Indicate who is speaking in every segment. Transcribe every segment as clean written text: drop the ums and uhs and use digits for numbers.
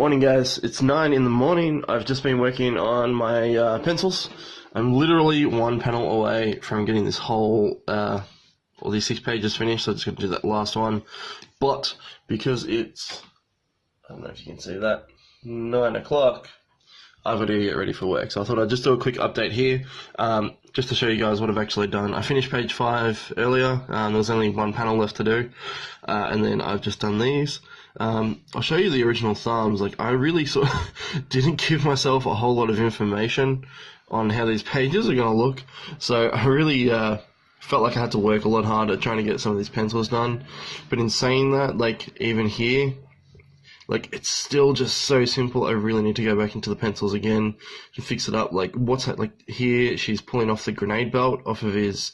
Speaker 1: Morning guys, it's 9 in the morning. I've just been working on my pencils. I'm literally one panel away from getting this whole, all these 6 pages finished, so I'm just going to do that last one. But because it's, I don't know if you can see that, 9 o'clock, I've got to get ready for work. So I thought I'd just do a quick update here, just to show you guys what I've actually done. I finished page 5 earlier, there was only one panel left to do, and then I've just done these. I'll show you the original thumbs. Like, I really sort of didn't give myself a whole lot of information on how these pages are going to look, so I really felt like I had to work a lot harder trying to get some of these pencils done. But in saying that, like, even here, like, it's still just so simple. I really need to go back into the pencils again to fix it up. Like, what's that? Like, here she's pulling off the grenade belt off of his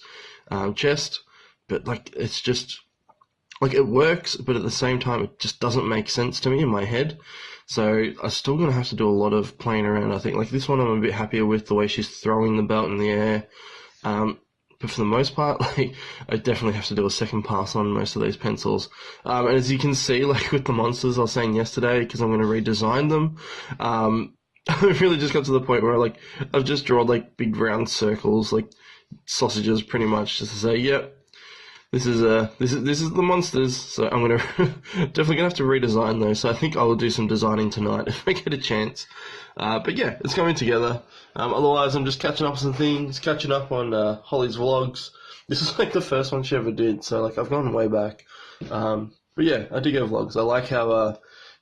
Speaker 1: chest, but like, it's just, like, it works, but at the same time it just doesn't make sense to me in my head. So I'm still going to have to do a lot of playing around, I think. Like, this one I'm a bit happier with, the way she's throwing the belt in the air. But for the most part, like, I definitely have to do a second pass on most of these pencils. And as you can see, like with the monsters I was saying yesterday, because I'm going to redesign them, I really just got to the point where, like, I've just drawn like big round circles, like sausages pretty much, just to say, yep, this is the monsters. So I'm gonna definitely gonna have to redesign those. So I think I will do some designing tonight if I get a chance. But yeah, it's coming together. Otherwise, I'm just catching up on some things, catching up on Holly's vlogs. This is like the first one she ever did, so like I've gone way back. But yeah, I do get vlogs. I like how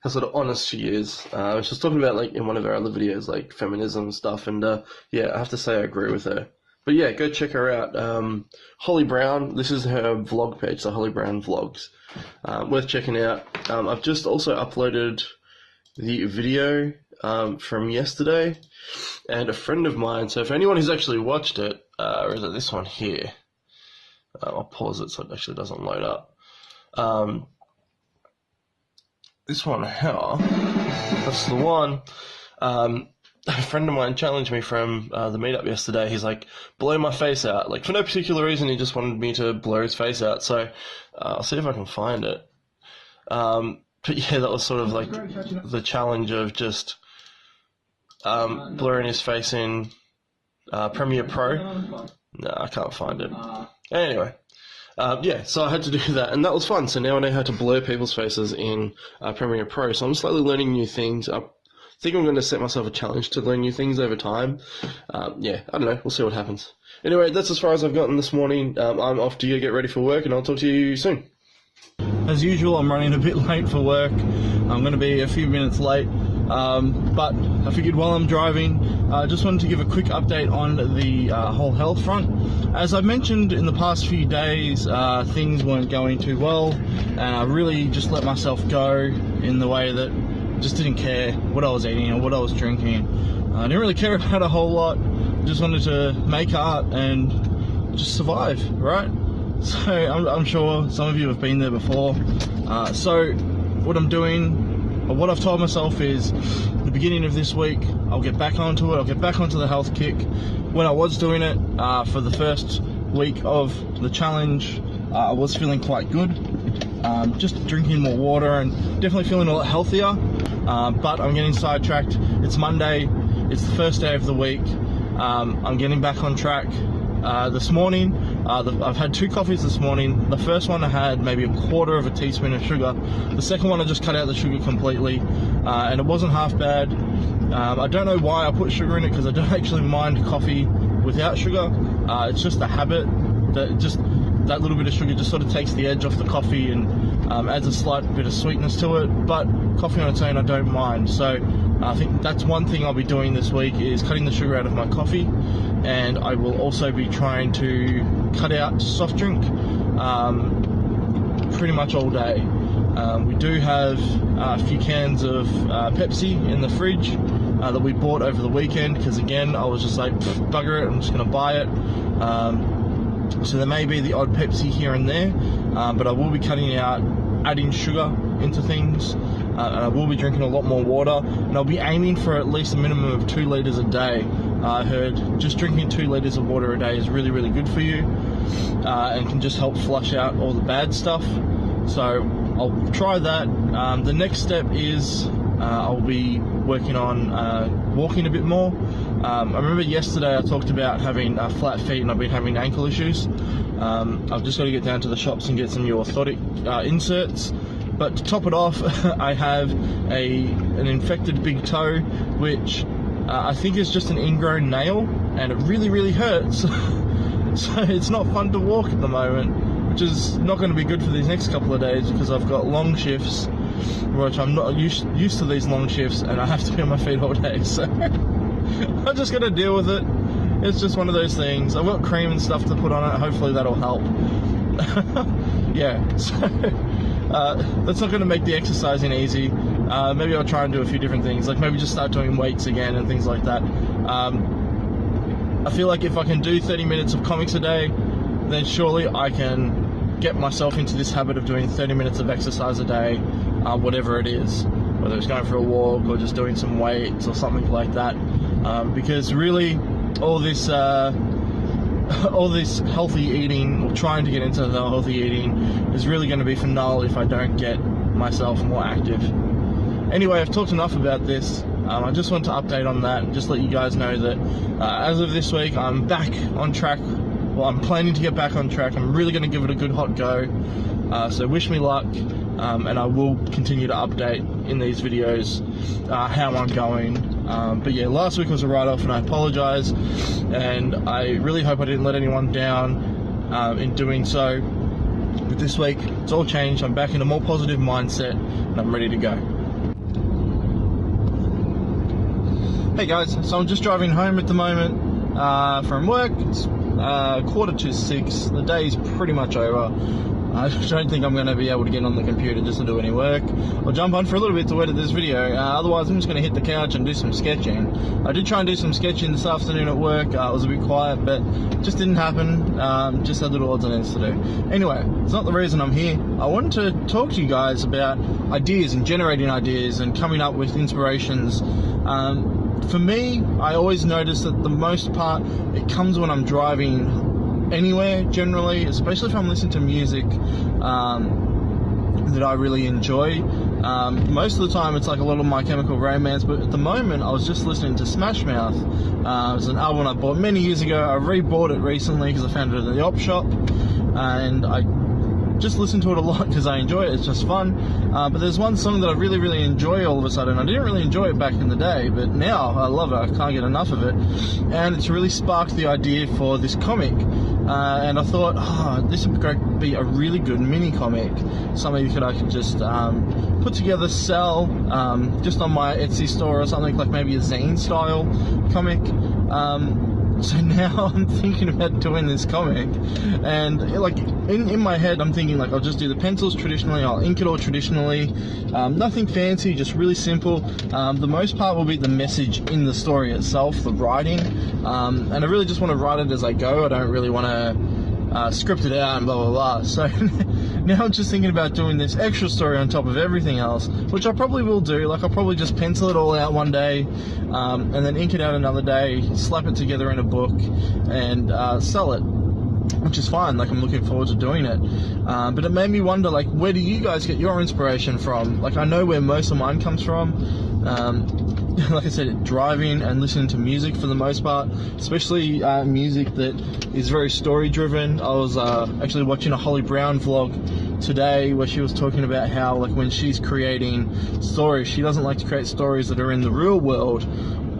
Speaker 1: sort of honest she is. She was talking about, like, in one of her other videos, like feminism stuff, and yeah, I have to say I agree with her. But yeah, go check her out. Holly Brown, this is her vlog page, so Holly Brown Vlogs. Worth checking out. I've just also uploaded the video from yesterday, and a friend of mine, so for anyone who's actually watched it, or is it this one here? I'll pause it so it actually doesn't load up. This one here, that's the one. A friend of mine challenged me from the meetup yesterday. He's like, blow my face out. Like, for no particular reason, he just wanted me to blur his face out. So I'll see if I can find it. But yeah, that was sort of like the challenge of just blurring his face in Premiere Pro. No, I can't find it. Anyway. Yeah, so I had to do that, and that was fun. So now I know how to blur people's faces in Premiere Pro. So I'm slowly learning new things. I think I'm going to set myself a challenge to learn new things over time. Yeah, I don't know. We'll see what happens. Anyway, that's as far as I've gotten this morning. I'm off to get ready for work, and I'll talk to you soon. As usual, I'm running a bit late for work. I'm going to be a few minutes late. But I figured while I'm driving, I just wanted to give a quick update on the whole health front. As I mentioned in the past few days, things weren't going too well, and I really just let myself go in the way that I just didn't care what I was eating or what I was drinking. I didn't really care about a whole lot. Just wanted to make art and just survive, right? So I'm sure some of you have been there before. So what I'm doing, but what I've told myself is, the beginning of this week, I'll get back onto it. I'll get back onto the health kick. When I was doing it for the first week of the challenge, I was feeling quite good. Just drinking more water and definitely feeling a lot healthier. But I'm getting sidetracked. It's Monday. It's the first day of the week. I'm getting back on track. This morning, I've had 2 coffees this morning. The first one I had maybe 1/4 teaspoon of sugar. The second one I just cut out the sugar completely, and it wasn't half bad. I don't know why I put sugar in it, because I don't actually mind coffee without sugar. It's just a habit that that little bit of sugar just sort of takes the edge off the coffee and adds a slight bit of sweetness to it. But coffee on its own, I don't mind. So I think that's one thing I'll be doing this week, is cutting the sugar out of my coffee. And I will also be trying to cut out soft drink pretty much all day. We do have a few cans of Pepsi in the fridge that we bought over the weekend, because again, I was just like, bugger it, I'm just going to buy it. So there may be the odd Pepsi here and there, but I will be cutting out adding sugar into things, and I will be drinking a lot more water, and I'll be aiming for at least a minimum of 2 litres a day. I heard just drinking 2 litres of water a day is really, really good for you, and can just help flush out all the bad stuff. So I'll try that. The next step is
Speaker 2: I'll be working on walking a bit more. I remember yesterday I talked about having flat feet, and I've been having ankle issues. I've just got to get down to the shops and get some new orthotic inserts. But to top it off, I have an infected big toe, which I think is just an ingrown nail, and it really hurts. So it's not fun to walk at the moment, which is not going to be good for these next couple of days, because I've got long shifts, which I'm not used to these long shifts, and I have to be on my feet all day. So I'm just going to deal with it. It's just one of those things. I've got cream and stuff to put on it. Hopefully that'll help. Yeah, so that's not going to make the exercising easy. Maybe I'll try and do a few different things, like maybe just start doing weights again and things like that. I feel like if I can do 30 minutes of comics a day, then surely I can get myself into this habit of doing 30 minutes of exercise a day, whatever it is, whether it's going for a walk or just doing some weights or something like that. Because really, all this healthy eating, or trying to get into the healthy eating, is really going to be for null if I don't get myself more active. Anyway, I've talked enough about this. I just want to update on that and just let you guys know that as of this week, I'm back on track. Well, I'm planning to get back on track. I'm really going to give it a good hot go. So wish me luck, and I will continue to update in these videos how I'm going. But yeah, last week was a write-off, and I apologise, and I really hope I didn't let anyone down in doing so. But this week, it's all changed. I'm back in a more positive mindset, and I'm ready to go. Hey guys, so I'm just driving home at the moment from work. It's 5:45. The day's pretty much over. I don't think I'm going to be able to get on the computer just to do any work. I'll jump on for a little bit to edit this video. Otherwise, I'm just going to hit the couch and do some sketching. I did try and do some sketching this afternoon at work. It was a bit quiet, but it just didn't happen. Just had little odds and ends to do. Anyway, it's not the reason I'm here. I wanted to talk to you guys about ideas and generating ideas and coming up with inspirations. For me, I always notice that the most part, it comes when I'm driving anywhere, generally, especially if I'm listening to music that I really enjoy. Most of the time it's like a lot of My Chemical Romance, but at the moment I was just listening to Smash Mouth. It was an album I bought many years ago. I re-bought it recently because I found it at the op shop, and I just listen to it a lot because I enjoy it. It's just fun. But there's one song that I really enjoy all of a sudden. I didn't really enjoy it back in the day, but now I love it. I can't get enough of it, and it's really sparked the idea for this comic. And I thought, this would be a really good mini comic, something that I could just put together, sell, just on my Etsy store or something, like maybe a zine style comic. So now I'm thinking about doing this comic, and like in my head I'm thinking like I'll just do the pencils traditionally, I'll ink it all traditionally, nothing fancy, just really simple. The most part will be the message in the story itself, the writing, and I really just want to write it as I go. I don't really want to script it out and blah blah blah. So now I'm just thinking about doing this extra story on top of everything else, which I probably will do. Like I'll probably just pencil it all out one day, and then ink it out another day, slap it together in a book, and sell it, which is fine. Like I'm looking forward to doing it. But it made me wonder, like, where do you guys get your inspiration from? Like I know where most of mine comes from. Like I said, driving and listening to music for the most part, especially music that is very story driven. I was actually watching a Holly Brown vlog today where she was talking about how, like, when she's creating stories, she doesn't like to create stories that are in the real world.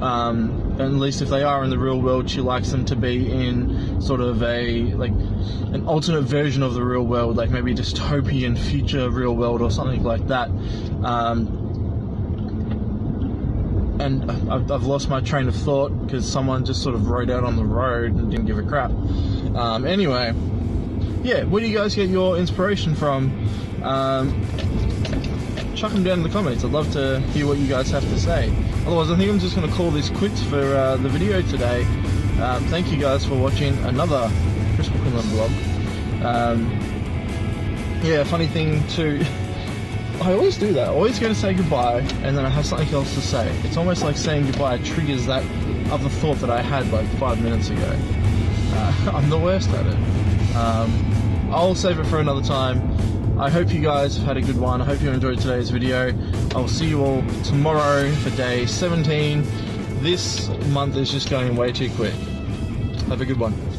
Speaker 2: At least if they are in the real world, she likes them to be in sort of an alternate version of the real world, like maybe a dystopian future real world or something like that. And I've lost my train of thought because someone just sort of rode out on the road and didn't give a crap. Anyway, yeah, where do you guys get your inspiration from? Chuck them down in the comments. I'd love to hear what you guys have to say. Otherwise, I think I'm just going to call this quits for the video today. Thank you guys for watching another Chris McQuinlan vlog. Yeah, funny thing too, I always do that. I always go to say goodbye and then I have something else to say. It's almost like saying goodbye triggers that other thought that I had like 5 minutes ago. I'm the worst at it. I'll save it for another time. I hope you guys have had a good one. I hope you enjoyed today's video. I will see you all tomorrow for day 17. This month is just going way too quick. Have a good one.